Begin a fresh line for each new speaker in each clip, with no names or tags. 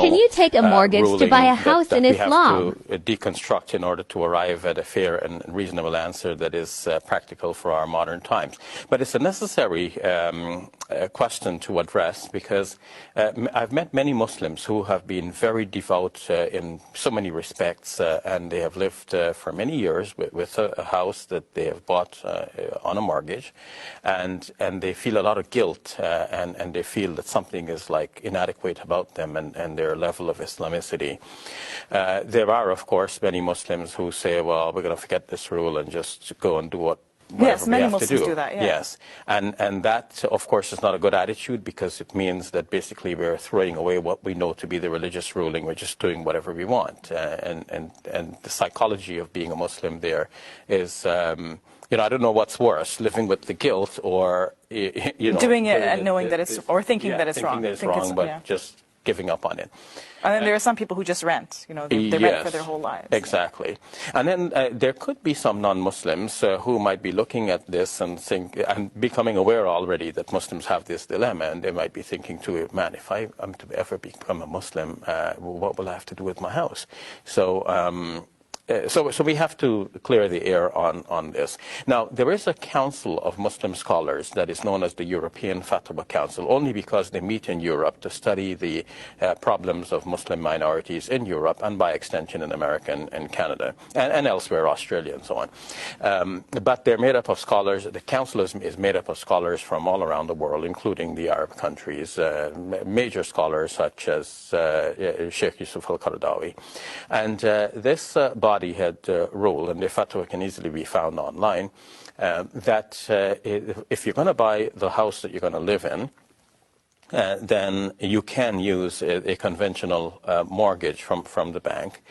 Can you take a mortgage to buy a house
that
in Islam?
We have to deconstruct in order to arrive at a fair and reasonable answer that is practical for our modern times. But it's a necessary question to address, because I've met many Muslims who have been very devout in so many respects, and they have lived for many years with a house that they have bought on a mortgage, and they feel a lot of guilt, and they feel that something is like inadequate about them and their level of Islamicity. There are, of course, many Muslims who say, well, we're going to forget this rule and just go and do whatever
yes, many
we have
Muslims
to
do that, yeah.
Yes, and that, of course, is not a good attitude, because it means that basically we're throwing away what we know to be the religious ruling. We're just doing whatever we want, and the psychology of being a Muslim there is, you know, I don't know what's worse, living with the guilt, or you know,
doing it and knowing that it's, or thinking that it's wrong.
Thinking that it's wrong, but just giving up on it.
And then there are some people who just rent, you know, they rent for their whole lives.
Exactly. And then there could be some non-Muslims who might be looking at this and and becoming aware already that Muslims have this dilemma, and they might be thinking too, man, if I am to ever become a Muslim, what will I have to do with my house? So we have to clear the air on this. Now, there is a council of Muslim scholars that is known as the European Fatwa Council, only because they meet in Europe to study the problems of Muslim minorities in Europe, and by extension in America and Canada, and elsewhere, Australia and so on. But they're made up of scholars. The council is made up of scholars from all around the world, including the Arab countries, major scholars such as Sheikh Yusuf al-Qaradawi. And this body had ruled, and the fatwa can easily be found online, that if you're going to buy the house that you're going to live in, then you can use a conventional mortgage from the bank,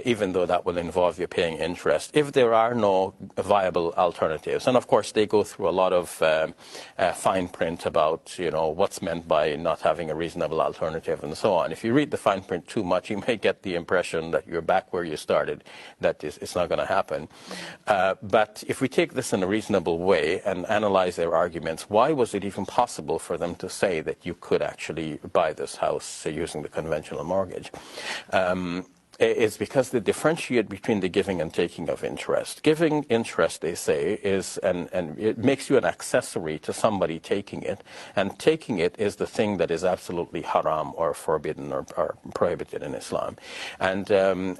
even though that will involve you paying interest, if there are no viable alternatives. And of course, they go through a lot of fine print about, you know, what's meant by not having a reasonable alternative and so on. If you read the fine print too much, you may get the impression that you're back where you started, that it's not going to happen. But if we take this in a reasonable way and analyze their arguments, why was it even possible for them to say that you could actually buy this house using the conventional mortgage? It's because they differentiate between the giving and taking of interest. Giving interest, they say, is, and it makes you an accessory to somebody taking it, and taking it is the thing that is absolutely haram or forbidden or prohibited in Islam. And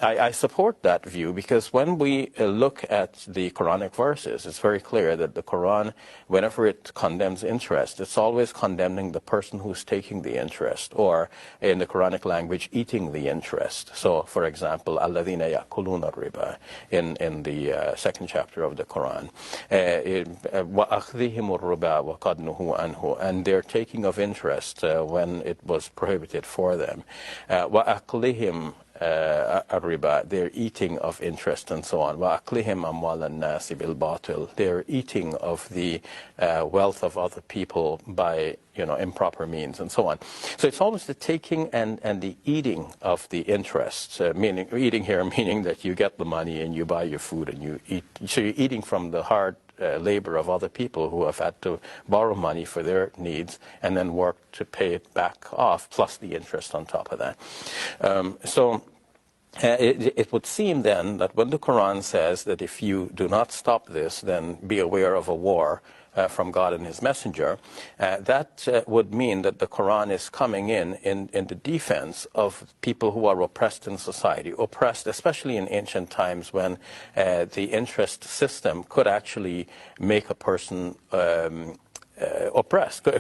I support that view, because when we look at the Quranic verses, it's very clear that the Quran, whenever it condemns interest, it's always condemning the person who's taking the interest, or in the Quranic language, eating the interest. So, for example, الَّذِينَ يَأْكُلُونَ الرِّبَا in the second chapter of the Quran. وَأَخْذِهِمُ الرِّبَا وَقَدْ نُهُوا عَنْهُ, and their taking of interest when it was prohibited for them. وَأَقْلِهِمْ الرِّبَا, their eating of interest and so on. وَأَقْلِهِمْ أَمْوَالَ النَّاسِ بِالْبَاطِلِ, their eating of the wealth of other people by, you know, improper means and so on. So it's always the taking and the eating of the interest, meaning eating here meaning that you get the money and you buy your food and you eat. So you're eating from the hard labor of other people who have had to borrow money for their needs and then work to pay it back off, plus the interest on top of that. It would seem then that when the Quran says that if you do not stop this, then be aware of a war from God and His Messenger, that would mean that the Quran is coming in the defense of people who are oppressed in society, oppressed especially in ancient times when the interest system could actually make a person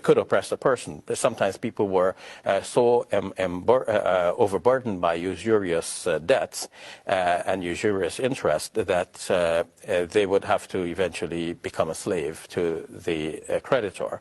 could oppress a person. Sometimes people were so overburdened by usurious debts and usurious interest that they would have to eventually become a slave to the creditor.